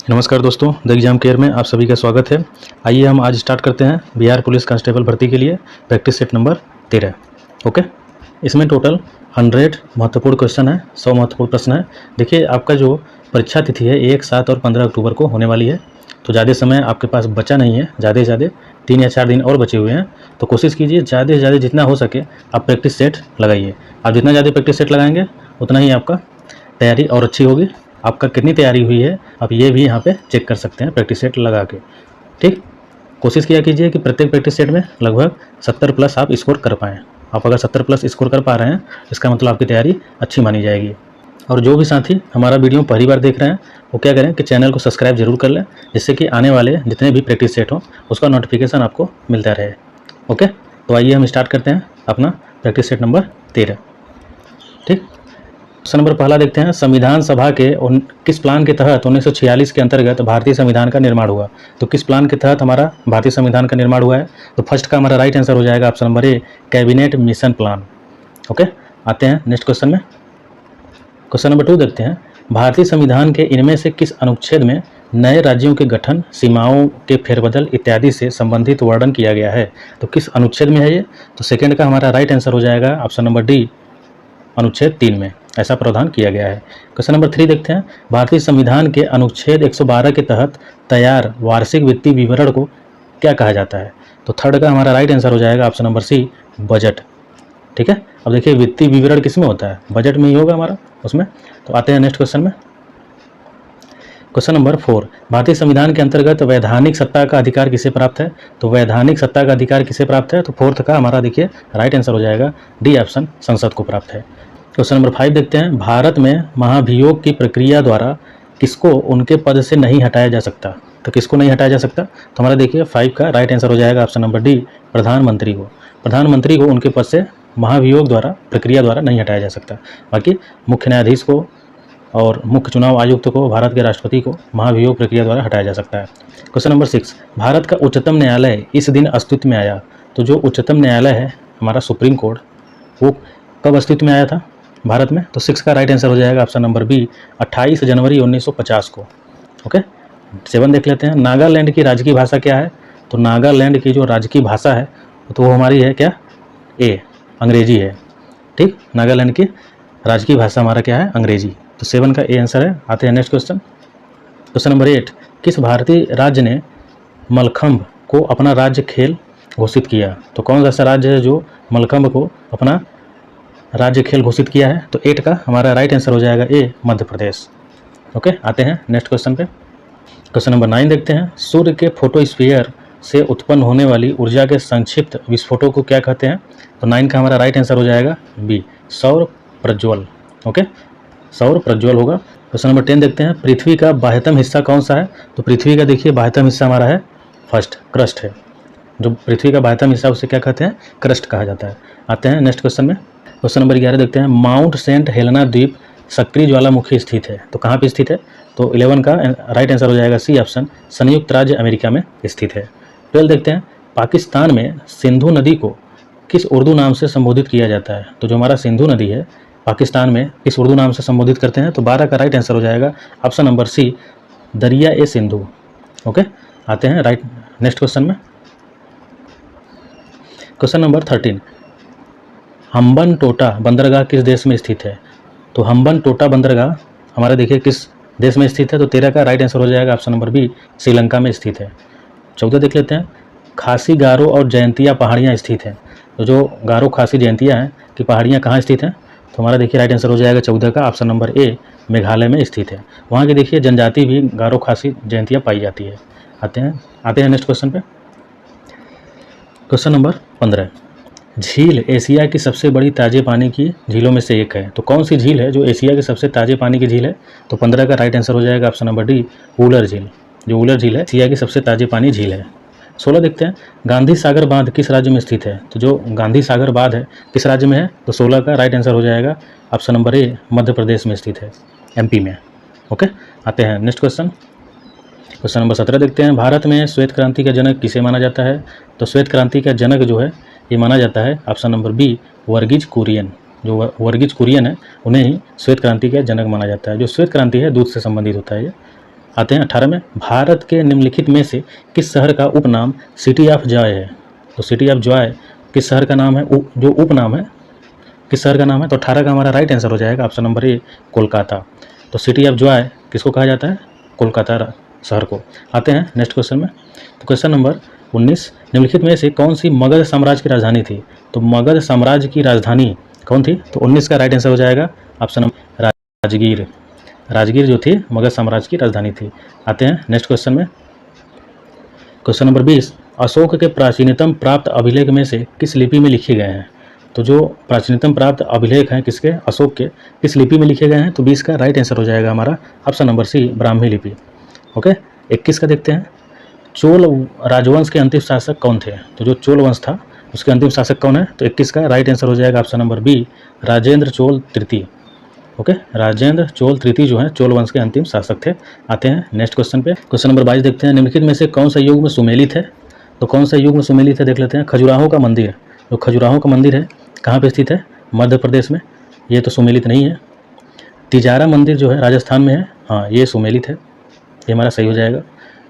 नमस्कार दोस्तों, the exam care में आप सभी का स्वागत है। आइए हम आज स्टार्ट करते हैं बिहार पुलिस कांस्टेबल भर्ती के लिए प्रैक्टिस सेट नंबर 13। ओके, इसमें टोटल 100 महत्वपूर्ण क्वेश्चन है, 100 महत्वपूर्ण प्रश्न है। देखिए, आपका जो परीक्षा तिथि है 1, 7 और 15 अक्टूबर को होने वाली है, तो ज़्यादा समय आपके पास बचा नहीं है। ज़्यादा से ज़्यादा 3 या 4 दिन और बचे हुए हैं, तो कोशिश कीजिए ज़्यादा से ज़्यादा जितना हो सके आप प्रैक्टिस सेट लगाइए। आप जितना ज़्यादा प्रैक्टिस सेट लगाएंगे उतना ही आपका तैयारी और अच्छी होगी। आपका कितनी तैयारी हुई है आप ये भी यहाँ पे चेक कर सकते हैं प्रैक्टिस सेट लगा के। ठीक, कोशिश किया कीजिए कि प्रत्येक प्रैक्टिस सेट में लगभग 70 प्लस आप स्कोर कर पाएँ। आप अगर 70 प्लस स्कोर कर पा रहे हैं इसका मतलब आपकी तैयारी अच्छी मानी जाएगी। और जो भी साथी हमारा वीडियो पहली बार देख रहे हैं वो क्या करें कि चैनल को सब्सक्राइब जरूर कर लें, जिससे कि आने वाले जितने भी प्रैक्टिस सेट हों उसका नोटिफिकेशन आपको मिलता रहे। ओके, तो आइए हम स्टार्ट करते हैं अपना प्रैक्टिस सेट नंबर 13। ठीक, क्वेश्चन नंबर पहला देखते हैं। संविधान सभा के किस प्लान के तहत 1946 के अंतर्गत भारतीय संविधान का निर्माण हुआ? तो किस प्लान के तहत हमारा भारतीय संविधान का निर्माण हुआ है? तो फर्स्ट का हमारा राइट आंसर हो जाएगा ऑप्शन नंबर ए, कैबिनेट मिशन प्लान। ओके, आते हैं नेक्स्ट क्वेश्चन में। क्वेश्चन नंबर 2 देखते हैं। भारतीय संविधान के इनमें से किस अनुच्छेद में नए राज्यों के गठन, सीमाओं के फेरबदल इत्यादि से संबंधित वर्णन किया गया है? तो किस अनुच्छेद में है ये? तो सेकेंड का हमारा राइट आंसर हो जाएगा ऑप्शन नंबर डी, अनुच्छेद 3 में ऐसा प्रावधान किया गया है। क्वेश्चन नंबर 3 देखते हैं। भारतीय संविधान के अनुच्छेद 112 के तहत तैयार वार्षिक वित्तीय विवरण को क्या कहा जाता है? तो थर्ड का हमारा राइट आंसर हो जाएगा ऑप्शन नंबर सी, बजट। ठीक है, अब देखिए वित्तीय विवरण किस में होता है? बजट में ही होगा हमारा उसमें। तो आते हैं नेक्स्ट क्वेश्चन में। क्वेश्चन नंबर 4, भारतीय संविधान के अंतर्गत वैधानिक सत्ता का अधिकार किसे प्राप्त है? तो वैधानिक सत्ता का अधिकार किसे प्राप्त है? तो फोर्थ का हमारा देखिए राइट आंसर हो जाएगा डी ऑप्शन, संसद को प्राप्त है। क्वेश्चन नंबर 5 देखते हैं। भारत में महाभियोग की प्रक्रिया द्वारा किसको उनके पद से नहीं हटाया जा सकता? तो किसको नहीं हटाया जा सकता? तो हमारा देखिए 5 का राइट आंसर हो जाएगा ऑप्शन नंबर डी, प्रधानमंत्री को। प्रधानमंत्री को उनके पद से महाभियोग द्वारा, प्रक्रिया द्वारा नहीं हटाया जा सकता। बाकी मुख्य न्यायाधीश को और मुख्य चुनाव आयुक्त को, भारत के राष्ट्रपति को महाभियोग प्रक्रिया द्वारा हटाया जा सकता है। क्वेश्चन नंबर 6, भारत का उच्चतम न्यायालय इस दिन अस्तित्व में आया? तो जो उच्चतम न्यायालय है हमारा सुप्रीम कोर्ट, वो कब अस्तित्व में आया था भारत में? तो 6 का राइट आंसर हो जाएगा ऑप्शन नंबर बी, 28 जनवरी 1950 को। ओके, 7 देख लेते हैं। नागालैंड की राजकीय भाषा क्या है? तो नागालैंड की जो राजकीय भाषा है तो वो हमारी है क्या? ए, अंग्रेजी है। ठीक, नागालैंड की राजकीय भाषा हमारा क्या है? अंग्रेजी। तो 7 का ए आंसर है। आते हैं नेक्स्ट क्वेश्चन। क्वेश्चन नंबर 8, किस भारतीय राज्य ने मलखंभ को अपना राज्य खेल घोषित किया? तो कौन सा ऐसा राज्य है जो मलखंभ को अपना राज्य खेल घोषित किया है? तो 8 का हमारा राइट आंसर हो जाएगा ए, मध्य प्रदेश। ओके, आते हैं नेक्स्ट क्वेश्चन पे। क्वेश्चन नंबर 9 देखते हैं। सूर्य के फोटोस्फीयर से उत्पन्न होने वाली ऊर्जा के संक्षिप्त विस्फोटों को क्या कहते हैं? तो 9 का हमारा राइट आंसर हो जाएगा बी, सौर प्रज्वल। ओके, सौर प्रज्वल होगा। क्वेश्चन नंबर 10 देखते हैं। पृथ्वी का बाह्यतम हिस्सा कौन सा है? तो पृथ्वी का देखिए बाह्यतम हिस्सा हमारा है फर्स्ट, क्रस्ट है। जो पृथ्वी का बाह्यतम हिस्सा उसे क्या कहते हैं? क्रस्ट कहा जाता है। आते हैं नेक्स्ट क्वेश्चन में। क्वेश्चन नंबर 11 देखते हैं। माउंट सेंट हेलेना द्वीप सक्रिय ज्वालामुखी स्थित है? तो कहाँ पे स्थित है? तो 11 का राइट आंसर हो जाएगा सी ऑप्शन, संयुक्त राज्य अमेरिका में स्थित है। 12 देखते हैं। पाकिस्तान में सिंधु नदी को किस उर्दू नाम से संबोधित किया जाता है? तो जो हमारा सिंधु नदी है पाकिस्तान में किस उर्दू नाम से संबोधित करते हैं? तो 12 का राइट आंसर हो जाएगा ऑप्शन नंबर सी, दरिया ए सिंधु। ओके, आते हैं राइट नेक्स्ट क्वेश्चन में। क्वेश्चन नंबर 13, हम्बनटोटा बंदरगाह किस देश में स्थित है? तो हम्बनटोटा बंदरगाह हमारा देखिए किस देश में स्थित है? तो 13 का राइट आंसर हो जाएगा ऑप्शन नंबर बी, श्रीलंका में स्थित है। 14 देख लेते हैं। खासी, गारो और जयंतिया पहाड़ियाँ स्थित हैं? तो जो गारो, खासी, जयंतिया हैं कि पहाड़ियाँ कहाँ स्थित हैं? तो हमारा देखिए राइट आंसर हो जाएगा 14 का ऑप्शन नंबर ए, मेघालय में स्थित है। वहाँ की देखिए जनजाति भी गारो, खासी, जयंतिया पाई जाती है। आते हैं नेक्स्ट क्वेश्चन पे। क्वेश्चन नंबर 15, झील एशिया की सबसे बड़ी ताजे पानी की झीलों में से एक है? तो कौन सी झील है जो एशिया की सबसे ताजे पानी की झील है? तो 15 का राइट आंसर हो जाएगा ऑप्शन नंबर डी, वूलर झील। जो वूलर झील है एशिया की सबसे ताजे पानी झील है। 16 देखते हैं। गांधी सागर बांध किस राज्य में स्थित है? तो जो गांधी सागर बांध है किस राज्य में है? तो 16 का राइट आंसर हो जाएगा ऑप्शन नंबर ए, मध्य प्रदेश में स्थित है, एमपी में। ओके, आते हैं नेक्स्ट क्वेश्चन। क्वेश्चन नंबर 17 देखते हैं। भारत में श्वेत क्रांति का जनक किसे माना जाता है? तो श्वेत क्रांति का जनक जो है ये माना जाता है option number B, Verghese Kurien. जो वर्गीज कुरियन है उन्हें ही श्वेत क्रांति का जनक माना जाता है। जो श्वेत क्रांति है दूध से संबंधित होता है ये। आते हैं 18 में, भारत के निम्नलिखित में से किस शहर का उपनाम सिटी ऑफ जॉय है? तो सिटी ऑफ जॉय किस शहर का नाम है, जो उपनाम है किस शहर का नाम है? तो 18 का हमारा राइट आंसर हो जाएगा ऑप्शन नंबर ए, कोलकाता। तो सिटी ऑफ जॉय किसको कहा जाता है? कोलकाता शहर को। आते हैं नेक्स्ट क्वेश्चन में। तो क्वेश्चन नंबर 19, निम्नलिखित में से कौन सी मगध साम्राज्य की राजधानी थी? तो मगध साम्राज्य की राजधानी कौन थी? तो 19 का राइट आंसर हो जाएगा ऑप्शन नंबर राजगीर। राजगीर जो थी मगध साम्राज्य की राजधानी थी। आते हैं नेक्स्ट क्वेश्चन में। क्वेश्चन नंबर 20, अशोक के प्राचीनतम प्राप्त अभिलेख में से किस लिपि में लिखे गए हैं? तो जो प्राचीनतम प्राप्त अभिलेख हैं किसके? अशोक के, किस लिपि में लिखे गए हैं? तो 20 का राइट आंसर हो जाएगा हमारा ऑप्शन नंबर सी, ब्राह्मी लिपि। ओके, 21 का देखते हैं। चोल राजवंश के अंतिम शासक कौन थे? तो जो चोल वंश था उसके अंतिम शासक कौन है? तो 21 का राइट आंसर हो जाएगा option number B, Rajendra Chola तृतीय। ओके, राजेंद्र चोल तृतीय जो है चोल वंश के अंतिम शासक थे। आते हैं नेक्स्ट क्वेश्चन पे। क्वेश्चन नंबर 22 देखते हैं, निम्नलिखित में से कौन सा युग में सुमेलित है? तो कौन सा युग में सुमेलित है देख लेते हैं। खजुराहो का मंदिर, जो खजुराहो का मंदिर है कहाँ पे स्थित है? मध्य प्रदेश में। ये तो सुमेलित नहीं है। तिजारा मंदिर जो है राजस्थान में है, हाँ ये सुमेलित है, ये हमारा सही हो जाएगा।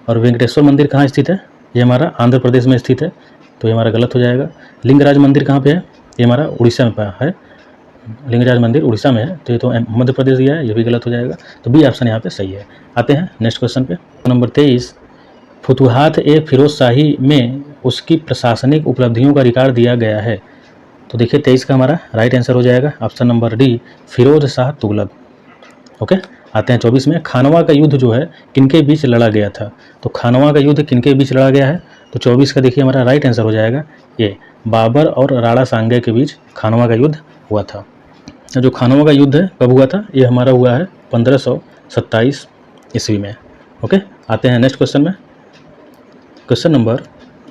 और वेंकटेश्वर मंदिर कहाँ स्थित है? ये हमारा आंध्र प्रदेश में स्थित है, तो ये हमारा गलत हो जाएगा। लिंगराज मंदिर कहाँ पे है? ये हमारा उड़ीसा में है, लिंगराज मंदिर उड़ीसा में है, तो ये तो मध्य प्रदेश दिया है, ये भी गलत हो जाएगा। तो बी ऑप्शन यहाँ पे सही है। आते हैं नेक्स्ट क्वेश्चन पे। नंबर 23, फुतुहात ए फिरोज शाही में उसकी प्रशासनिक उपलब्धियों का रिकॉर्ड दिया गया है। तो देखिए 23 का हमारा राइट आंसर हो जाएगा option number D, Firoz Shah Tughlaq. Okay, आते हैं 24 में, खानवा का युद्ध जो है किनके बीच लड़ा गया था? तो खानवा का युद्ध किनके बीच लड़ा गया है? तो 24 का देखिए हमारा राइट आंसर हो जाएगा ये, बाबर और राणा सांगे के बीच खानवा का युद्ध हुआ था। जो खानवा का युद्ध है कब हुआ था? ये हमारा हुआ है 1527 ईस्वी में। ओके, आते हैं नेक्स्ट क्वेश्चन में। क्वेश्चन नंबर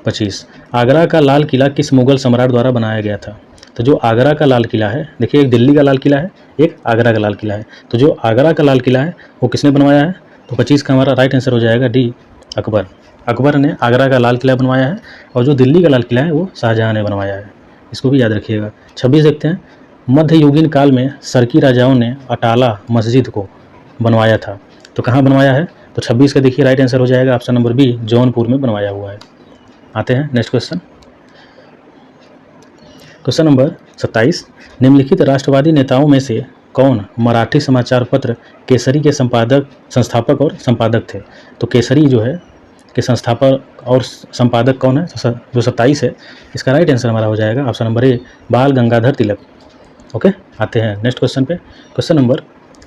25, आगरा का लाल किला किस मुगल सम्राट द्वारा बनाया गया था? तो जो आगरा का लाल किला है, देखिए एक दिल्ली का लाल किला है, एक आगरा का लाल किला है, तो जो आगरा का लाल किला है वो किसने बनवाया है? तो 25 का हमारा राइट आंसर हो जाएगा डी, अकबर। अकबर ने आगरा का लाल किला बनवाया है, और जो दिल्ली का लाल किला है वो शाहजहाँ ने बनवाया है, इसको भी याद रखिएगा। 26 देखते हैं, मध्ययुगीन काल में सरकी राजाओं ने अटाला मस्जिद को बनवाया था, तो कहाँ बनवाया है? तो 26 का देखिए राइट आंसर हो जाएगा ऑप्शन नंबर बी, जौनपुर में बनवाया हुआ है। आते हैं नेक्स्ट क्वेश्चन। क्वेश्चन नंबर 27, निम्नलिखित राष्ट्रवादी नेताओं में से कौन मराठी समाचार पत्र केसरी के संस्थापक और संपादक थे? तो केसरी जो है के संस्थापक और संपादक कौन है? जो 27 है, इसका राइट आंसर हमारा हो जाएगा ऑप्शन नंबर ए, बाल गंगाधर तिलक। ओके, आते हैं नेक्स्ट क्वेश्चन पे। क्वेश्चन नंबर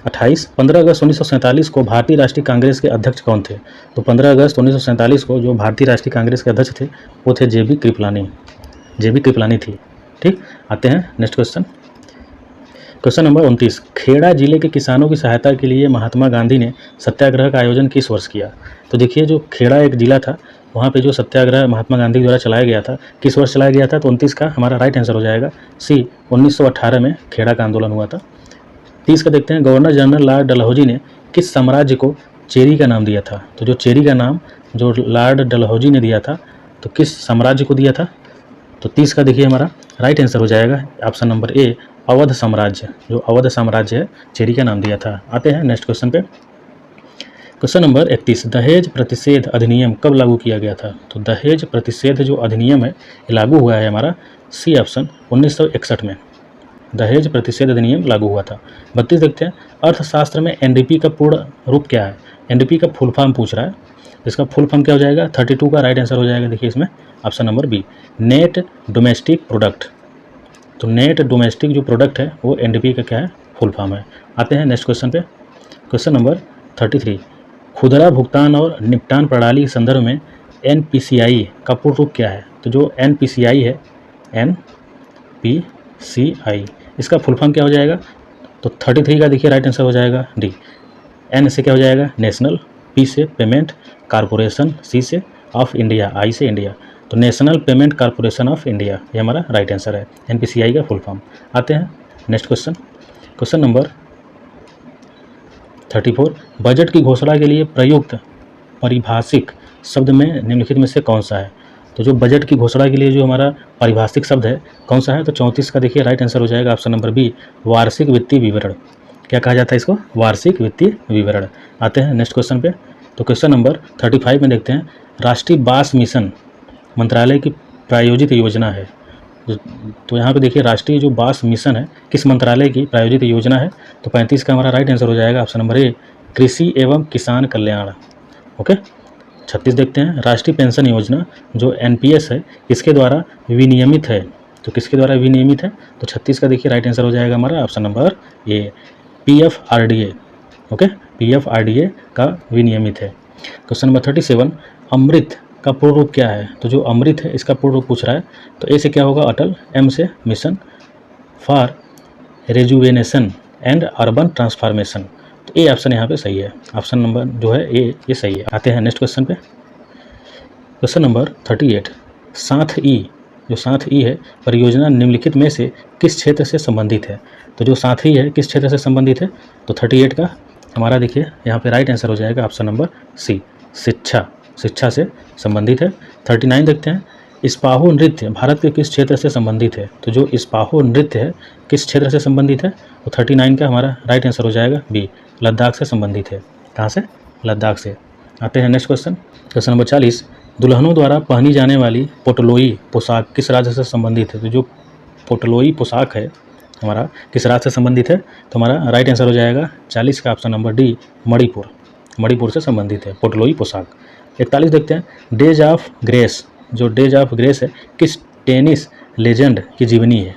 28, 15 अगस्त 1947 को भारतीय राष्ट्रीय कांग्रेस के अध्यक्ष कौन थे? तो 15 अगस्त 1947 को जो भारतीय राष्ट्रीय कांग्रेस के अध्यक्ष थे वो थे जेबी कृपलानी थी। ठीक, आते हैं next question. Question number 29, Kheda जिले के किसानों की सहायता के लिए महात्मा गांधी ने सत्याग्रह का आयोजन किस वर्ष किया? तो देखिए जो खेड़ा एक जिला था, वहाँ पे जो सत्याग्रह महात्मा गांधी द्वारा चलाया गया था, किस वर्ष चलाया गया था? तो 29 का हमारा राइट आंसर हो जाएगा सी, 1918 में खेड़ा का आंदोलन हुआ था। 30 का देखते हैं, गवर्नर जनरल लॉर्ड डलहौजी ने किस साम्राज्य को चेरी का नाम दिया था? तो जो चेरी का नाम जो लॉर्ड डलहौजी ने दिया था, तो किस साम्राज्य को दिया था? तो 30 का देखिए हमारा राइट आंसर हो जाएगा ऑप्शन नंबर ए, अवध साम्राज्य, जो अवध साम्राज्य है चेरी का नाम दिया था। आते हैं नेक्स्ट क्वेश्चन पे। क्वेश्चन नंबर 31, दहेज प्रतिषेध अधिनियम कब लागू किया गया था? तो दहेज प्रतिषेध जो अधिनियम है ये लागू हुआ है हमारा सी ऑप्शन 1961 में, दहेज प्रतिषेध अधिनियम लागू हुआ था। 32 देखते हैं, अर्थशास्त्र में एनडीपी का पूर्ण रूप क्या है? एनडीपी का फुल फॉर्म पूछ रहा है, इसका फुल फॉर्म क्या हो जाएगा? 32 का राइट आंसर हो जाएगा देखिए इसमें option number B, net domestic product. तो नेट डोमेस्टिक जो प्रोडक्ट है वो एनडीपी का क्या है? फुल फॉर्म है। आते हैं नेक्स्ट क्वेश्चन पे। क्वेश्चन नंबर 33, खुदरा भुगतान और निपटान प्रणाली के संदर्भ में एनपीसीआई का पूर्ण रूप क्या है? तो जो एनपीसीआई है, एनपीसीआई, इसका फुल फॉर्म क्या हो जाएगा? तो 33 का देखिए राइट आंसर हो जाएगा डी, एन से क्या हो जाएगा? नेशनल, पी से पेमेंट कॉरपोरेशन, सी से ऑफ इंडिया, आई से इंडिया, तो national payment corporation of India, ये हमारा राइट आंसर है, एनपीसीआई का फुल फॉर्म। आते हैं next question. Question number 34, budget की घोषणा के लिए प्रयुक्त पारिभाषिक शब्द में निम्नलिखित में से कौन सा है? तो जो बजट की घोषणा के लिए जो हमारा पारिभाषिक शब्द है कौन सा है? तो 34 का देखिए राइट आंसर हो जाएगा ऑप्शन नंबर बी, वार्षिक वित्तीय विवरण। क्या कहा जाता है इसको? वार्षिक वित्तीय विवरण। आते हैं नेक्स्ट क्वेश्चन पे। तो क्वेश्चन नंबर 35 में देखते हैं, राष्ट्रीय बांस मिशन मंत्रालय की प्रायोजित योजना है। तो यहाँ पे देखिए राष्ट्रीय जो बांस मिशन है किस मंत्रालय की प्रायोजित योजना है, तो 35 का हमारा राइट आंसर हो जाएगा ऑप्शन नंबर ए, कृषि एवं किसान कल्याण। ओके। 36 देखते हैं, राष्ट्रीय पेंशन योजना जो एनपीएस है किसके द्वारा विनियमित है, तो किसके द्वारा विनियमित है, तो 36 का देखिए राइट आंसर हो जाएगा हमारा ऑप्शन नंबर ए, पीएफआरडीए। ओके, पीएफआरडीए का विनियमित है। क्वेश्चन नंबर 37, अमृत का पूर्ण रूप क्या है, तो जो अमृत है इसका पूर्ण रूप पूछ रहा है, तो ए से क्या होगा अटल, एम से mission for rejuvenation and urban transformation, तो ए ऑप्शन यहाँ पे सही है, ऑप्शन नंबर जो है ए ये सही है। आते हैं नेक्स्ट क्वेश्चन पे। क्वेश्चन नंबर 38, साथ ई, जो साथ ई है परियोजना निम्नलिखित में से किस क्षेत्र से संबंधित है, तो जो साथ ई है किस क्षेत्र से संबंधित है, तो 38 का हमारा देखिए यहाँ पे राइट आंसर हो जाएगा ऑप्शन नंबर सी, शिक्षा, शिक्षा से संबंधित है। 39 देखते हैं, इस्पाहो नृत्य भारत के किस क्षेत्र से संबंधित है, तो जो इस्पाहो नृत्य है किस क्षेत्र से संबंधित है, तो 39 का हमारा राइट आंसर हो जाएगा बी, लद्दाख से संबंधित है। कहाँ से, लद्दाख से। आते हैं नेक्स्ट क्वेश्चन। क्वेश्चन नंबर 40, दुल्हनों द्वारा पहनी जाने वाली पोटलोई पोशाक किस राज्य से संबंधित है, तो जो पोटलोई पोशाक है हमारा किस राज्य से संबंधित है, तो हमारा राइट आंसर हो जाएगा 40 का option number D, Manipur, Manipur से संबंधित है पोटलोई पोशाक। 41 देखते हैं, डेज ऑफ ग्रेस, जो डेज ऑफ ग्रेस है किस टेनिस लेजेंड की जीवनी है,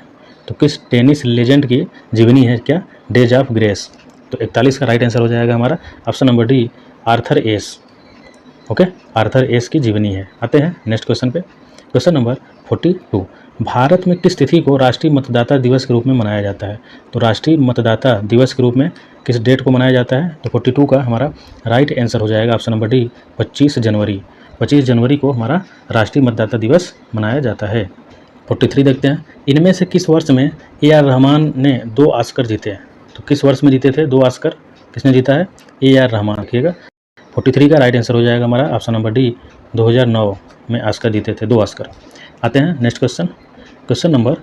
तो किस टेनिस लेजेंड की जीवनी है क्या, डेज ऑफ ग्रेस, तो 41 का राइट आंसर हो जाएगा हमारा option number D, Arthur S. Okay, Arthur S की जीवनी है। आते हैं नेक्स्ट क्वेश्चन पे। क्वेश्चन नंबर 42, भारत में किस तिथि को राष्ट्रीय मतदाता दिवस के रूप में मनाया जाता है, तो राष्ट्रीय मतदाता दिवस के रूप में किस डेट को मनाया जाता है, तो 42 का हमारा राइट आंसर हो जाएगा ऑप्शन नंबर डी, 25 जनवरी। 25 जनवरी को हमारा राष्ट्रीय मतदाता दिवस मनाया जाता है। 43 देखते हैं, इनमें से किस वर्ष में ए.आर. रहमान ने 2 ऑस्कर जीते हैं, तो किस वर्ष में जीते थे 2 ऑस्कर, किसने जीता है, ए.आर. रहमान। रखिएगा 43 का राइट आंसर हो जाएगा हमारा ऑप्शन नंबर डी, 2009 में ऑस्कर जीते थे 2 ऑस्कर। आते हैं नेक्स्ट क्वेश्चन। क्वेश्चन नंबर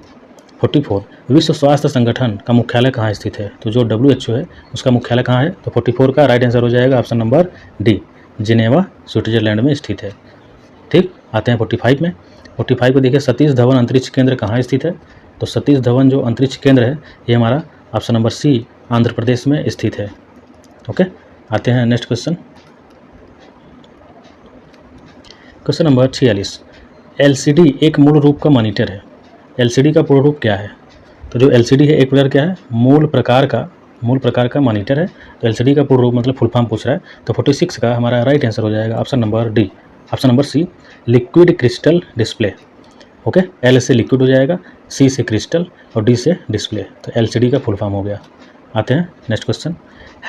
44, विश्व स्वास्थ्य संगठन का मुख्यालय कहाँ स्थित है, तो जो WHO है उसका मुख्यालय कहाँ है, तो 44 का राइट आंसर हो जाएगा option number D, Geneva Switzerland में स्थित है। ठीक, आते हैं 45 में। 45 को देखिए, सतीश धवन अंतरिक्ष केंद्र कहाँ स्थित है, तो सतीश धवन जो अंतरिक्ष केंद्र है ये हमारा ऑप्शन नंबर सी, आंध्र प्रदेश में स्थित है। ओके, आते हैं next question. Question number 46, LCD एक मूल रूप का मॉनिटर है, LCD का पूर्ण रूप क्या है, तो जो LCD है एक प्रकार क्या है, मूल प्रकार का मॉनिटर है, तो LCD का पूर्ण रूप मतलब फुल फॉर्म पूछ रहा है, तो 46 का हमारा राइट आंसर हो जाएगा option number D, option number C, liquid crystal display. Okay, L से लिक्विड हो जाएगा, C से क्रिस्टल और D से डिस्प्ले, तो LCD का फुल फॉर्म हो गया। आते हैं नेक्स्ट क्वेश्चन।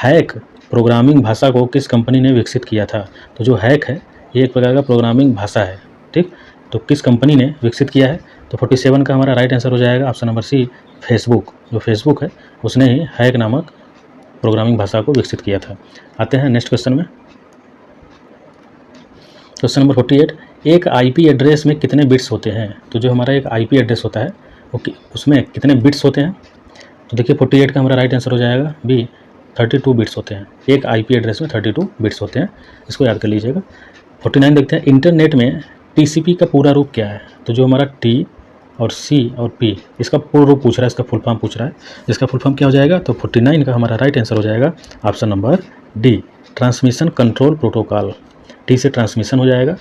हैक प्रोग्रामिंग भाषा को किस कंपनी ने विकसित किया था, तो जो हैक है ये एक प्रकार का प्रोग्रामिंग भाषा है। ठीक, तो किस कंपनी ने विकसित किया है, तो 47 का हमारा राइट आंसर हो जाएगा ऑप्शन नंबर सी, फेसबुक। जो फेसबुक है उसने ही हैक नामक प्रोग्रामिंग भाषा को विकसित किया था। आते हैं नेक्स्ट क्वेश्चन में। क्वेश्चन नंबर 48, एक IP एड्रेस में कितने बिट्स होते हैं, तो जो हमारा एक IP एड्रेस होता है वो उसमें कितने बिट्स होते हैं, तो देखिए 48 का हमारा राइट आंसर हो जाएगा बी, 32 बिट्स होते हैं। एक IP एड्रेस में 32 बिट्स होते हैं, इसको याद कर लीजिएगा। 49 देखते हैं, इंटरनेट में TCP का पूरा रूप क्या है, तो जो हमारा T और C और P इसका पूर्ण रूप पूछ रहा है, इसका फुल फॉर्म पूछ रहा है, इसका फुल फॉर्म क्या हो जाएगा, तो 49 का हमारा राइट आंसर हो जाएगा option number D, transmission control protocol. T से ट्रांसमिशन हो जाएगा,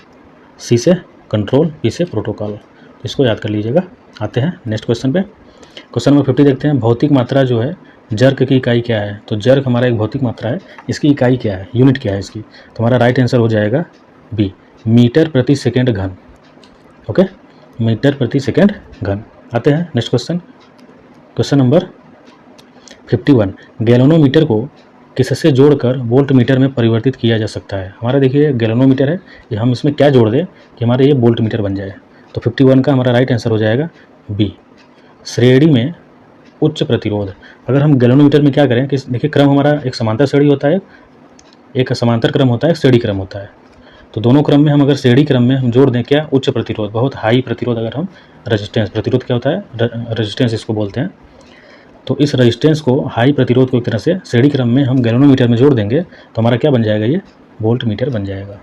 C से कंट्रोल, P से प्रोटोकॉल, इसको याद कर लीजिएगा। आते हैं नेक्स्ट क्वेश्चन पे। क्वेश्चन नंबर 50 देखते हैं, भौतिक मात्रा जो है जर्क की इकाई क्या है, तो जर्क हमारा एक भौतिक मात्रा है, इसकी इकाई क्या है, यूनिट क्या है इसकी, तो हमारा राइट आंसर हो जाएगा बी, मीटर प्रति सेकेंड घन। ओके, मीटर प्रति सेकेंड घन। आते हैं next question. Question number 51, galvanometer को किससे जोड़कर वोल्ट मीटर में परिवर्तित किया जा सकता है, हमारा देखिए गैलोनोमीटर है, ये हम इसमें क्या जोड़ दें कि हमारे ये वोल्ट मीटर बन जाए, तो 51 का हमारा राइट आंसर हो जाएगा बी, श्रेणी में उच्च प्रतिरोध। अगर हम गैलोनोमीटर में क्या करें कि देखिए क्रम हमारा एक समांतर श्रेणी होता है, एक समांतर क्रम होता है, एक श्रेणी क्रम होता है, तो दोनों क्रम में हम अगर श्रेणी क्रम में हम जोड़ दें क्या, उच्च प्रतिरोध, बहुत हाई प्रतिरोध, अगर हम रेजिस्टेंस, प्रतिरोध क्या होता है, रेजिस्टेंस इसको बोलते हैं, तो इस रेजिस्टेंस को, हाई प्रतिरोध को एक तरह से श्रेणी क्रम में हम गैलोनोमीटर में जोड़ देंगे तो हमारा क्या बन जाएगा, ये वोल्ट मीटर बन जाएगा।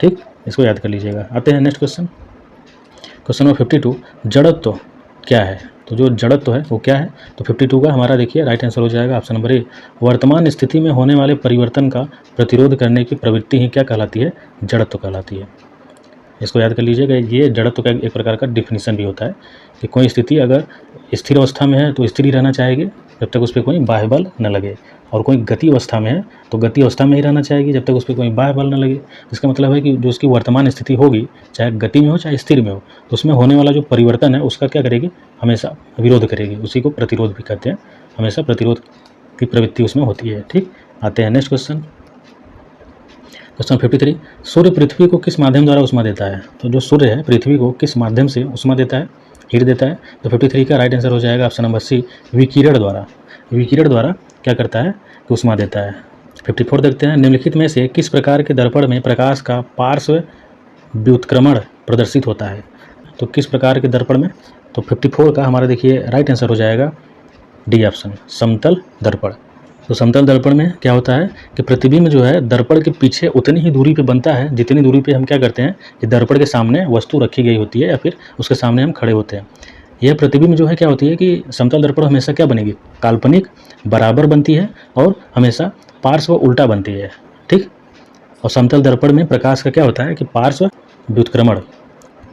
ठीक, इसको याद कर लीजिएगा। आते हैं नेक्स्ट क्वेश्चन। क्वेश्चन नंबर 52, जड़त्व क्या है? तो जो जड़त्व है वो क्या है? तो 52 का हमारा देखिए राइट आंसर हो जाएगा ऑप्शन नंबर ए, वर्तमान स्थिति में होने वाले परिवर्तन का प्रतिरोध करने की प्रवृत्ति ही क्या कहलाती है? जड़त्व कहलाती है। इसको याद कर लीजिएगा। ये जड़त्व का एक प्रकार का डिफिनीशन भी होता है कि कोई स्थिति अगर स्थिर अवस्था में है तो स्थिर ही रहना चाहेगी जब तक उस पर कोई बाह्य बल न लगे, और कोई गति अवस्था में है तो गति अवस्था में ही रहना चाहेगी जब तक उस पर कोई बाह्य बल न लगे। इसका मतलब है कि जो उसकी वर्तमान स्थिति होगी, चाहे गति में हो चाहे स्थिर में हो, तो उसमें होने वाला जो परिवर्तन है उसका क्या करेगी? हमेशा विरोध करेगी। उसी को प्रतिरोध भी कहते हैं। हमेशा प्रतिरोध की प्रवृत्ति उसमें होती है। ठीक, आते हैं नेक्स्ट क्वेश्चन। क्वेश्चन 53, सूर्य पृथ्वी को किस माध्यम द्वारा उष्मा देता है? तो जो सूर्य है पृथ्वी को किस माध्यम से उष्मा देता है? हीट देता है। तो 53 का राइट आंसर हो जाएगा ऑप्शन नंबर सी, विकिरण द्वारा। विकिरण द्वारा क्या करता है? कि उष्मा देता है। 54 देखते हैं, निम्नलिखित में से किस प्रकार के दर्पण में प्रकाश का पार्श्व व्युत्क्रमण प्रदर्शित होता है? तो किस प्रकार के दर्पण में? तो 54 का हमारा देखिए राइट आंसर हो जाएगा डी ऑप्शन, समतल दर्पण। तो समतल दर्पण में क्या होता है कि प्रतिबिंब जो है दर्पण के पीछे उतनी ही दूरी पे बनता है जितनी दूरी पे हम क्या करते हैं कि दर्पण के सामने वस्तु रखी गई होती है या फिर उसके सामने हम खड़े होते हैं। यह प्रतिबिंब जो है क्या होती है कि समतल दर्पण हमेशा क्या बनेगी? काल्पनिक, बराबर बनती है और हमेशा पार्श्व उल्टा बनती है। ठीक, और समतल दर्पण में प्रकाश का क्या होता है कि पार्श्व व्युत्क्रमण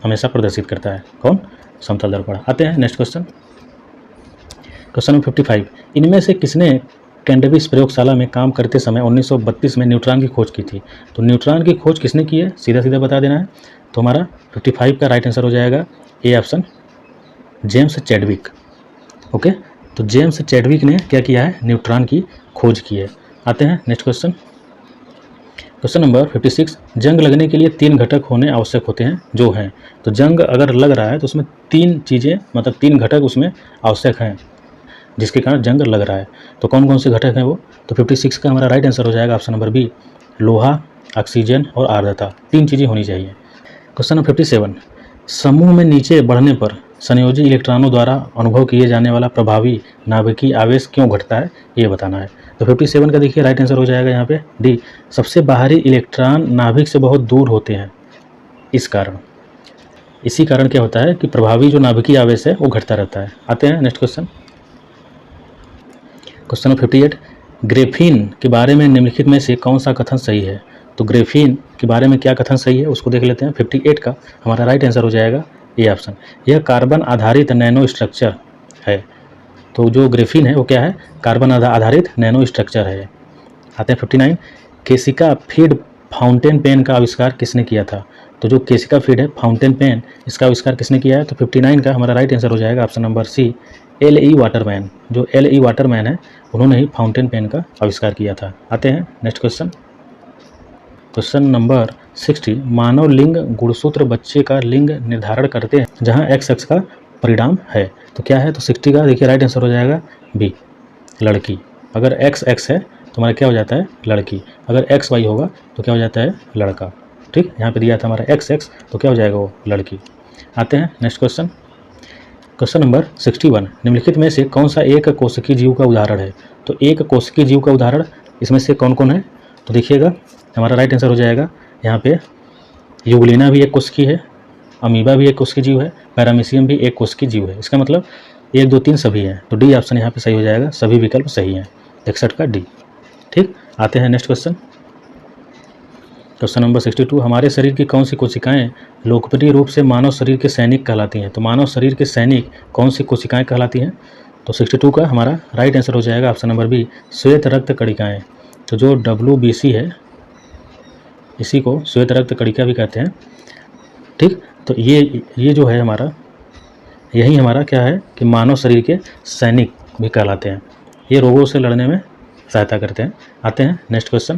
हमेशा प्रदर्शित करता है। कौन? समतल दर्पण। आते हैं नेक्स्ट क्वेश्चन। क्वेश्चन नंबर 55, इनमें से किसने कैंटरबरी प्रयोगशाला में काम करते समय 1932 में न्यूट्रॉन की खोज की थी? तो न्यूट्रॉन की खोज किसने की है? सीधा सीधा बता देना है। तो हमारा 55 का राइट आंसर हो जाएगा A option, James Chadwick. Okay, तो जेम्स चैडविक ने क्या किया है? न्यूट्रॉन की खोज की है। आते हैं नेक्स्ट क्वेश्चन। क्वेश्चन नंबर 56, जंग लगने के लिए 3 घटक होने आवश्यक होते हैं जो हैं। तो जंग अगर लग रहा है तो उसमें 3 चीज़ें मतलब 3 घटक उसमें आवश्यक हैं जिसके कारण जंग लग रहा है। तो कौन कौन से घटक हैं वो? तो 56 का हमारा राइट आंसर हो जाएगा ऑप्शन नंबर बी, लोहा, ऑक्सीजन और आर्द्रता। 3 चीज़ें होनी चाहिए। क्वेश्चन नंबर 57, समूह में नीचे बढ़ने पर संयोजी इलेक्ट्रॉनों द्वारा अनुभव किए जाने वाला प्रभावी नाभिकीय आवेश क्यों घटता है? ये बताना है। तो 57 का देखिए राइट आंसर हो जाएगा यहाँ पे डी, सबसे बाहरी इलेक्ट्रॉन नाभिक से बहुत दूर होते हैं, इस कारण। इसी कारण क्या होता है कि प्रभावी जो नाभिकीय आवेश है वो घटता रहता है। आते हैं next question. Question number 58, graphene के बारे में निम्नलिखित में से कौन सा कथन सही है? तो ग्रेफीन के बारे में क्या कथन सही है उसको देख लेते हैं। 58 का हमारा राइट आंसर हो जाएगा ए ऑप्शन, यह कार्बन आधारित नैनो स्ट्रक्चर है। तो जो ग्रेफीन है वो क्या है? कार्बन आधारित नैनो स्ट्रक्चर है। आते हैं 59, केशिका फीड फाउंटेन पेन का आविष्कार किसने किया था? तो जो केशिका फीड है फाउंटेन पेन, इसका आविष्कार किसने किया है? तो 59 का हमारा राइट आंसर हो जाएगा ऑप्शन नंबर सी, L.E. वाटरमैन। जो L.E. वाटरमैन है उन्होंने ही फाउंटेन पेन का आविष्कार किया था। आते हैं नेक्स्ट क्वेश्चन। क्वेश्चन नंबर 60, मानव लिंग गुणसूत्र बच्चे का लिंग निर्धारण करते हैं जहां XX का परिणाम है। तो क्या है? तो 60 का देखिए राइट आंसर हो जाएगा बी, लड़की। अगर XX है तो हमारा क्या हो जाता है? लड़की। अगर XY होगा तो क्या हो जाता है? लड़का। ठीक, यहाँ पे दिया था हमारा XX तो क्या हो जाएगा? वो लड़की। आते हैं नेक्स्ट क्वेश्चन। क्वेश्चन नंबर 61, निम्नलिखित में से कौन सा एक कोशिकीय जीव का उदाहरण है? तो एक कोशिकीय जीव का उदाहरण इसमें से कौन कौन है? तो देखिएगा हमारा राइट आंसर हो जाएगा यहाँ पे यूग्लिना भी एक कोशिकीय है, अमीबा भी एक कोशिकीय जीव है, पैरामीशियम भी एक कोशिकीय जीव है। इसका मतलब 1, 2, 3 सभी हैं। तो डी ऑप्शन यहाँ पे सही हो जाएगा, सभी विकल्प सही हैं। 61 का डी। ठीक, आते हैं नेक्स्ट क्वेश्चन। क्वेश्चन नंबर 62, हमारे शरीर की कौन सी कोशिकाएं लोकप्रिय रूप से मानव शरीर के सैनिक कहलाती हैं? तो मानव शरीर के सैनिक कौन सी कोशिकाएं कहलाती हैं? तो 62 का हमारा राइट आंसर हो जाएगा ऑप्शन नंबर बी, श्वेत रक्त कणिकाएं। तो जो WBC है इसी को श्वेत रक्त कणिका भी कहते हैं। ठीक, तो ये जो है हमारा, यही हमारा क्या है कि मानव शरीर के सैनिक भी कहलाते हैं। ये रोगों से लड़ने में सहायता करते हैं। आते हैं नेक्स्ट क्वेश्चन।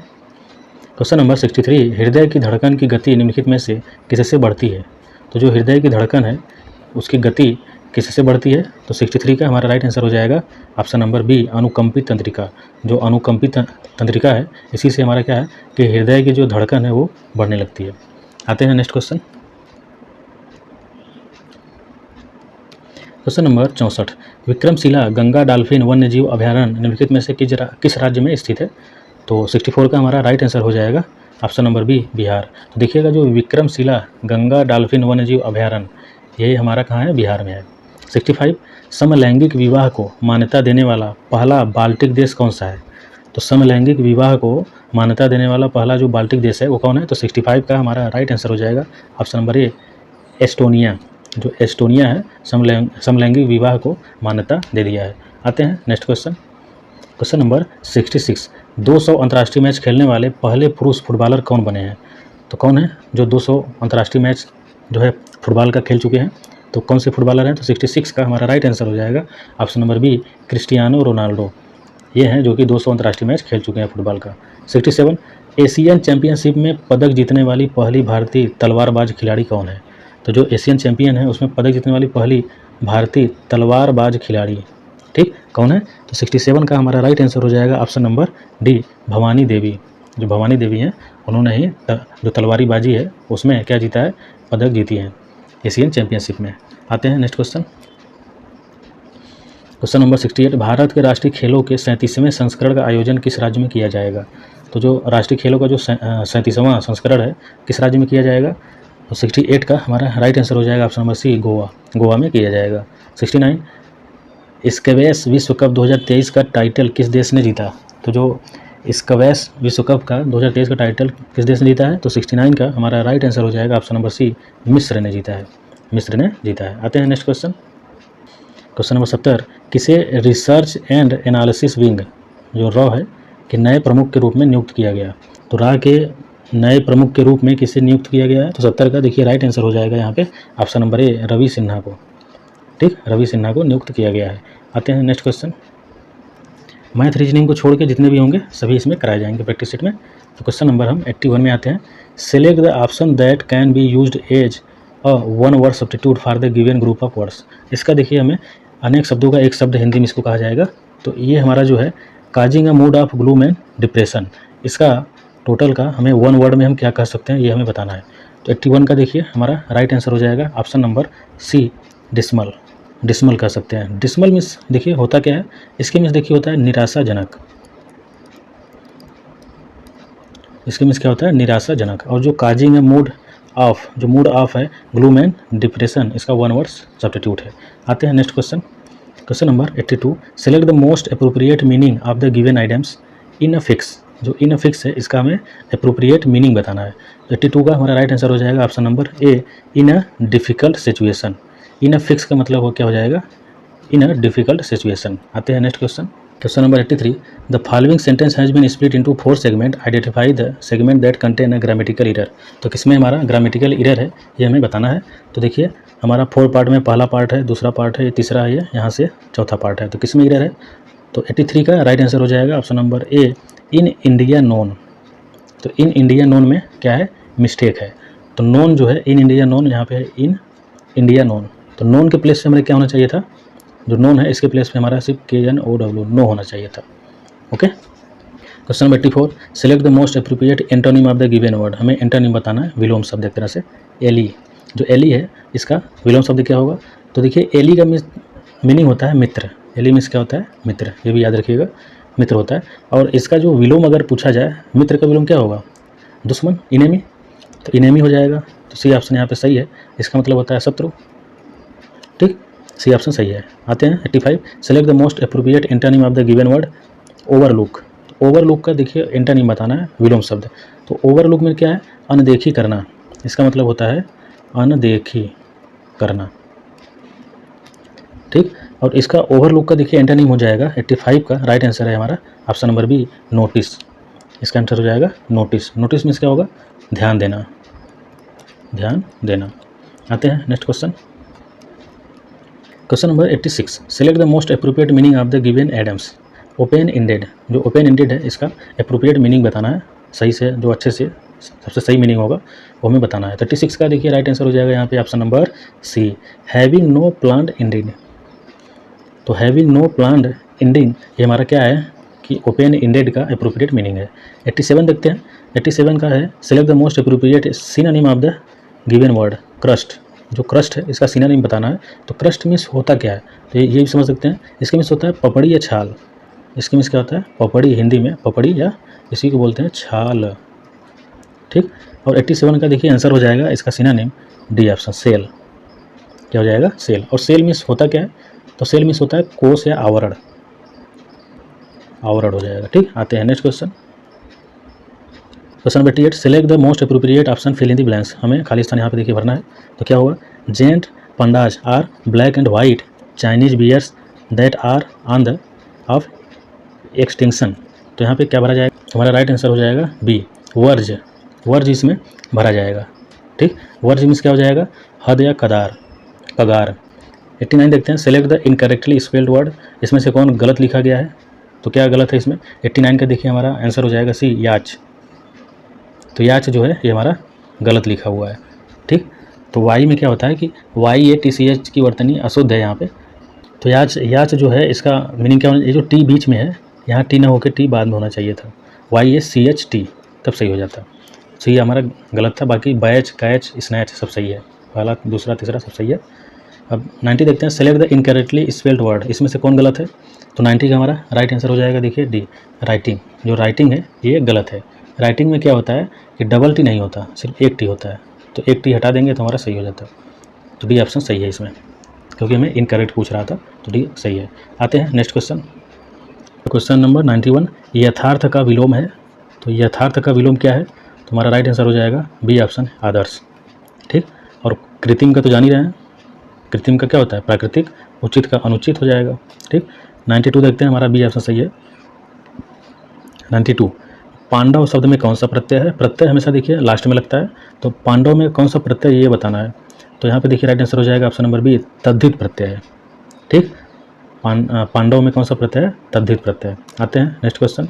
क्वेश्चन नंबर 63, हृदय की धड़कन की गति निम्नलिखित में से किससे बढ़ती है? तो जो हृदय की धड़कन है उसकी गति किससे बढ़ती है? तो 63 का हमारा राइट आंसर हो जाएगा ऑप्शन नंबर बी, अनुकंपित तंत्रिका। जो अनुकंपित तंत्रिका है इसी से हमारा क्या है कि हृदय की जो धड़कन है वो बढ़ने लगती है। आते हैं next question. Question number 64, Vikramshila Ganga dolphin वन्यजीव अभयारण्य निम्नलिखित में से किस राज्य में स्थित है? तो 64 का हमारा राइट आंसर हो जाएगा ऑप्शन नंबर बी बिहार। तो देखिएगा जो विक्रमशिला गंगा डॉल्फिन वन्यजीव अभयारण्य, ये हमारा कहाँ है, बिहार में है। 65 समलैंगिक विवाह को मान्यता देने वाला पहला बाल्टिक देश कौन सा है? तो समलैंगिक विवाह को मान्यता देने वाला पहला जो बाल्टिक देश है वो कौन है? तो 65 का हमारा राइट आंसर हो जाएगा ऑप्शन नंबर ए एस्टोनिया। जो एस्टोनिया है समलैंगिक विवाह को मान्यता दे दिया है। आते हैं नेक्स्ट क्वेश्चन, क्वेश्चन नंबर 66 200 अंतर्राष्ट्रीय मैच खेलने वाले पहले पुरुष फुटबॉलर कौन बने हैं? तो कौन है जो 200 अंतर्राष्ट्रीय मैच जो है फुटबॉल का खेल चुके हैं? तो कौन से फुटबॉलर हैं? तो 66 का हमारा राइट आंसर हो जाएगा option number B Cristiano Ronaldo. ये हैं जो कि 200 अंतर्राष्ट्रीय मैच खेल चुके हैं फुटबॉल का। 67 एशियन चैंपियनशिप में पदक जीतने वाली पहली भारतीय तलवारबाज खिलाड़ी कौन है? तो जो एशियन चैंपियन है उसमें पदक जीतने वाली पहली भारतीय तलवारबाज खिलाड़ी, ठीक, कौन है? तो 67 का हमारा राइट आंसर हो जाएगा option number D Bhavani Devi. जो भवानी देवी हैं उन्होंने ही जो तलवारीबाजी है उसमें क्या जीता है, पदक जीती हैं एशियन चैंपियनशिप में। आते हैं next question, question number 68 Bharat के राष्ट्रीय खेलों के 37वें संस्करण का आयोजन किस राज्य में किया जाएगा? तो जो राष्ट्रीय खेलों का जो 37वां संस्करण है किस राज्य में किया जाएगा? तो 68 का हमारा राइट आंसर हो जाएगा option number C Goa. Goa में किया जाएगा। 69 स्क्वैश विश्व कप 2023 का टाइटल किस देश ने जीता? तो जो स्क्वैश विश्व कप का 2023 का टाइटल किस देश ने जीता है? तो 69 का हमारा राइट आंसर हो जाएगा ऑप्शन नंबर सी मिस्र ने जीता है। मिस्र ने जीता है। आते हैं नेक्स्ट क्वेश्चन, क्वेश्चन नंबर 70 किसे रिसर्च एंड एनालिसिस विंग जो रॉ है कि नए प्रमुख के रूप में नियुक्त किया गया? तो रॉ के नए प्रमुख के रूप में किसे नियुक्त किया गया है? तो 70 का देखिए राइट आंसर हो जाएगा यहाँ पे option number A Ravi Sinha को, ठीक, रवि सिन्हा को नियुक्त किया गया है। आते हैं नेक्स्ट क्वेश्चन, मैथ रीजनिंग को छोड़ के जितने भी होंगे सभी इसमें कराए जाएंगे प्रैक्टिस सेट में। तो क्वेश्चन नंबर हम 81 में आते हैं, select the option that can be used as a one word substitute for the given group of words. इसका देखिए हमें अनेक शब्दों का एक शब्द हिंदी में इसको कहा जाएगा। तो ये हमारा जो है causing a mood off gloom and depression, इसका टोटल का हमें वन वर्ड में हम क्या कह सकते हैं ये हमें बताना है। तो 81 का देखिए हमारा राइट आंसर हो जाएगा option number C dismal. Dismal कह सकते हैं। डिस्मल मीन्स देखिए होता क्या है, इसके मीन्स देखिए होता है निराशाजनक। इसके मीन्स क्या होता है, निराशाजनक। और जो काजिंग अ मूड ऑफ, जो मूड ऑफ है ग्लूम एंड डिप्रेशन, इसका वन वर्ड सब्स्टिट्यूट है। आते हैं next question, question number 82 select the most appropriate meaning of the given items in a fix. जो इन अ फिक्स है इसका हमें अप्रोप्रिएट मीनिंग बताना है। 82 का हमारा राइट आंसर हो जाएगा option number A in a difficult situation. In a fix का मतलब हो क्या हो जाएगा, इन अ डिफ़िकल्ट सिचुएशन। आते हैं next question, question number 83 the following sentence has been split into 4 segment, identify the segment that contain a grammatical error. तो किसमें हमारा ग्रामेटिकल एरर है ये हमें बताना है। तो देखिए हमारा 4 पार्ट में पहला पार्ट है, दूसरा पार्ट है, ये तीसरा है, ये यहाँ से चौथा पार्ट है। तो किसमें एरर है? तो 83 का राइट आंसर हो जाएगा option number A in India known. तो इन इंडिया नोन में क्या है, मिस्टेक है। तो नोन जो है इन इंडिया नोन, यहाँ पे है इन इंडिया नोन। तो नोन के प्लेस पे हमारे क्या होना चाहिए था, जो नोन है इसके प्लेस पे हमारा सिर्फ KNOW नो होना चाहिए था। Okay, question number 84 select the most appropriate antonym of the given word. हमें एंटोनिम बताना है, विलोम शब्द एक तरह से। एली, जो एली है इसका विलोम शब्द क्या होगा? तो देखिए एली का मीनिंग होता है मित्र। एली मीन्स क्या होता है, मित्र, ये भी याद रखिएगा, मित्र होता है। और इसका जो विलोम अगर पूछा जाए, मित्र का विलोम क्या होगा, दुश्मन, इनेमी। तो इनेमी हो जाएगा। तो सी ऑप्शन यहाँ पे सही है, इसका मतलब होता है शत्रु, ठीक, सी ऑप्शन सही है। आते हैं 85 select the most appropriate antonym of the given word overlook. Overlook का देखिए एंटोनिम बताना है, विलोम शब्द। तो ओवरलुक में क्या है, अनदेखी करना, इसका मतलब होता है अनदेखी करना, ठीक। और इसका ओवरलुक का देखिए एंटोनिम हो जाएगा 85 का राइट आंसर है हमारा ऑप्शन नंबर बी नोटिस। इसका आंसर हो जाएगा नोटिस। नोटिस मीन्स क्या होगा, ध्यान देना, ध्यान देना। आते हैं next question, question number 86 select the most appropriate meaning of the given idioms. Open ended, जो ओपन इंडेड है इसका अप्रोप्रिएट मीनिंग बताना है, सही से, जो अच्छे से सबसे सही मीनिंग होगा वो हमें बताना है। 36 का देखिए राइट आंसर हो जाएगा यहाँ पे option number C having no planned ending. तो हैविंग नो प्लान्ड एंडिंग ये हमारा क्या है कि ओपन इंडेड का अप्रोप्रिएट मीनिंग है। 87 देखते हैं, 87 का है select the most appropriate synonym of the given word crust. जो क्रस्ट है इसका सिनोनिम बताना है। तो क्रस्ट मीन्स होता क्या है, तो ये भी समझ सकते हैं। इसके मीन्स होता है पपड़ी या छाल। इसके मीन्स क्या होता है, पपड़ी, हिंदी में पपड़ी या इसी को बोलते हैं छाल। ठीक। और 87 का देखिए आंसर हो जाएगा इसका सिनोनिम डी ऑप्शन, सेल। क्या हो जाएगा? सेल। और सेल मीन्स होता क्या है? तो सेल मीन्स होता है कोष या आवरण, आवरण हो जाएगा। ठीक, आते हैं next question. Question number 88, select the most appropriate option, fill in the blanks. हमें खाली स्थान यहाँ पे देखिए भरना है। तो क्या होगा? Giant pandas are black and white Chinese bears that are on the of extinction. तो यहाँ पे क्या भरा जाएगा? हमारा राइट आंसर हो जाएगा बी, वर्ज। वर्ज इसमें भरा जाएगा। ठीक, वर्ज मीन्स क्या हो जाएगा? हद या कदार, कगार। 89 देखते हैं, select the incorrectly spelled word. इसमें से कौन गलत लिखा गया है? तो क्या गलत है इसमें? 89 का देखिए हमारा आंसर हो जाएगा सी, याच। तो याच जो है ये हमारा गलत लिखा हुआ है। ठीक, तो वाई में क्या होता है कि Y A T C H की वर्तनी अशुद्ध है यहाँ पे। तो याच, याच जो है इसका मीनिंग क्या होना? ये जो टी बीच में है, यहाँ टी ना होकर टी बाद में होना चाहिए था। वाई ए सी एच टी, तब सही हो जाता। तो ये हमारा गलत था। बाकी बैच, कैच, स्नैच सब सही है। पहला, दूसरा, तीसरा सब सही है। अब 90 देखते हैं, select the incorrectly spelled word. इसमें से कौन गलत है? तो 90 का हमारा राइट आंसर हो जाएगा देखिए डी, राइटिंग। जो राइटिंग है ये गलत है। राइटिंग में क्या होता है कि डबल टी नहीं होता, सिर्फ एक टी होता है। तो एक टी हटा देंगे तो हमारा सही हो जाता है। तो डी ऑप्शन सही है इसमें, क्योंकि हमें इनकरेक्ट पूछ रहा था। तो डी सही है। आते हैं नेक्स्ट क्वेश्चन। क्वेश्चन नंबर 91, यथार्थ का विलोम है। तो यथार्थ का विलोम क्या है? तो हमारा राइट आंसर हो जाएगा बी ऑप्शन, आदर्श। ठीक, और कृत्रिम का तो जान ही रहे हैं। कृत्रिम का क्या होता है? प्राकृतिक। उचित का अनुचित हो जाएगा। ठीक, 92 देखते हैं, हमारा बी ऑप्शन सही है। 92, पांडव शब्द में कौन सा प्रत्यय है? प्रत्यय हमेशा देखिए लास्ट में लगता है। तो पांडव में कौन सा प्रत्यय ये बताना है। तो यहाँ पे देखिए राइट आंसर हो जाएगा ऑप्शन नंबर बी, तद्धित प्रत्यय है। ठीक, पांडव में कौन सा प्रत्यय है? तद्धित प्रत्यय। आते हैं नेक्स्ट क्वेश्चन।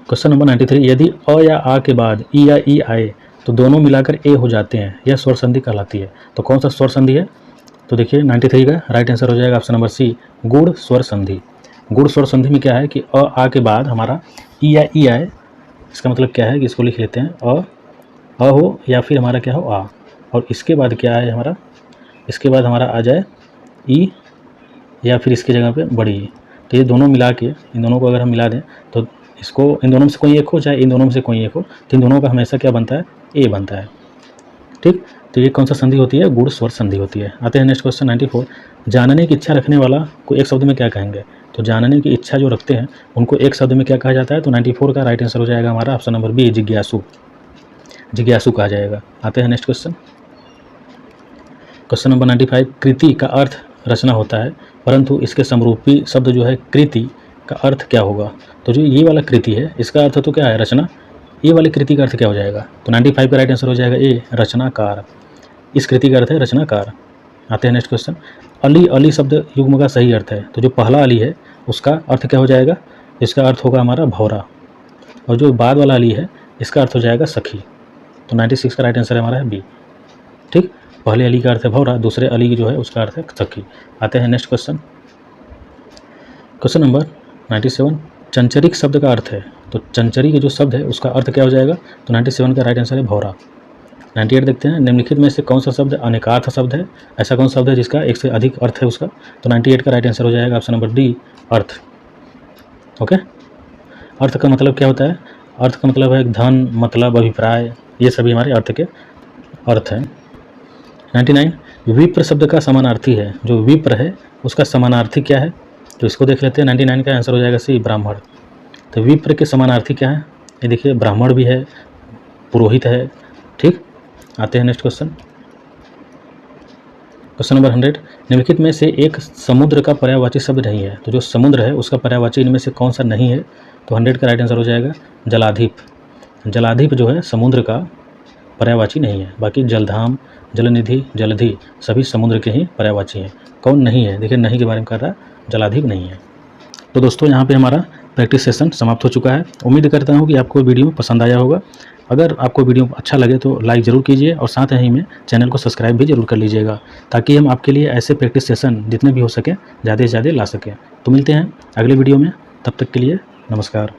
क्वेश्चन नंबर 93, यदि अ या आ के बाद ई या ई आए तो दोनों मिलाकर ए हो जाते हैं, यह स्वर संधि कहलाती है। तो कौन सा स्वर संधि है? तो देखिए 93 का राइट आंसर हो जाएगा ऑप्शन नंबर सी, गुण स्वर संधि। गुण स्वर संधि में क्या है कि अ आ के बाद हमारा ई या ई आए। इसका मतलब क्या है कि इसको लिख लेते हैं, अ हो या फिर हमारा क्या हो, आ। और इसके बाद क्या है हमारा? इसके बाद हमारा आ जाए ई या फिर इसकी जगह पे बड़ी ई। तो ये दोनों मिला के, इन दोनों को अगर हम मिला दें तो इसको, इन दोनों में से कोई एक हो चाहे इन दोनों में से कोई एक हो, तो इन दोनों का हमेशा क्या बनता है? ए बनता है। ठीक, तो ये कौन सा संधि होती है? गुण स्वर संधि होती है। आते हैं नेक्स्ट क्वेश्चन 94, जानने की इच्छा रखने वाला को एक शब्द में क्या कहेंगे? तो जानने की इच्छा जो रखते हैं उनको एक शब्द में क्या कहा जाता है? तो 94 का राइट आंसर हो जाएगा हमारा ऑप्शन नंबर बी, जिज्ञासु। जिज्ञासु कहा जाएगा। आते हैं नेक्स्ट क्वेश्चन। क्वेश्चन नंबर 95, कृति का अर्थ रचना होता है, परंतु इसके समरूपी शब्द जो है कृति का अर्थ क्या होगा? तो जो ये वाला कृति है इसका अर्थ तो क्या है? रचना। ये वाली कृति का अर्थ क्या हो जाएगा? तो 95 का राइट आंसर हो जाएगा ए, रचनाकार। इस कृति का अर्थ है रचनाकार। आते हैं नेक्स्ट क्वेश्चन। अली, अली शब्द युग्म का सही अर्थ है। तो जो पहला अली है उसका अर्थ क्या हो जाएगा? इसका अर्थ होगा हमारा भौरा। और जो बाद वाला अली है इसका अर्थ हो जाएगा सखी। तो 96 का राइट आंसर है हमारा है बी। ठीक, पहले अली का अर्थ है भौरा, दूसरे अली जो है उसका अर्थ है सखी। आते हैं नेक्स्ट क्वेश्चन। क्वेश्चन नंबर 97, चंचरिक शब्द का अर्थ है। तो चंचरी के जो शब्द है उसका अर्थ क्या हो जाएगा? तो 97 का राइट आंसर है भौरा। 98 देखते हैं, निम्नलिखित में से कौन सा शब्द अनेकार्थ शब्द है? ऐसा कौन सा शब्द है जिसका एक से अधिक अर्थ है उसका? तो 98 का राइट आंसर हो जाएगा ऑप्शन नंबर डी, अर्थ। ओके, अर्थ का मतलब क्या होता है? अर्थ का मतलब है धन, मतलब, अभिप्राय, ये सभी हमारे अर्थ के अर्थ हैं। 99, विप्र शब्द का समानार्थी है। जो विप्र है उसका समानार्थी क्या है? तो इसको देख लेते हैं। 99 का आंसर हो जाएगा सी, ब्राह्मण। तो विप्र के समानार्थी क्या है? ये देखिए, ब्राह्मण भी है, पुरोहित है। ठीक, आते हैं नेक्स्ट क्वेश्चन। क्वेश्चन नंबर 100, निम्नलिखित में से एक समुद्र का पर्यायवाची शब्द नहीं है। तो जो समुद्र है उसका पर्यायवाची इनमें से कौन सा नहीं है? तो 100 का राइट आंसर हो जाएगा जलाधिप। जलाधिप जो है समुद्र का पर्यायवाची नहीं है। बाकी जलधाम, जलनिधि, जलधि सभी समुद्र के ही पर्यायवाची हैं। कौन नहीं है? देखिए, नहीं के बारे में कर रहा है, जलाधिप नहीं है। तो दोस्तों यहाँ पे हमारा प्रैक्टिस सेशन समाप्त हो चुका है। उम्मीद करता हूँ कि आपको वीडियो पसंद आया होगा। अगर आपको वीडियो अच्छा लगे तो लाइक ज़रूर कीजिए और साथ ही में चैनल को सब्सक्राइब भी जरूर कर लीजिएगा, ताकि हम आपके लिए ऐसे प्रैक्टिस सेशन जितने भी हो सके ज़्यादा से ज़्यादा ला सकें। तो मिलते हैं अगले वीडियो में, तब तक के लिए नमस्कार।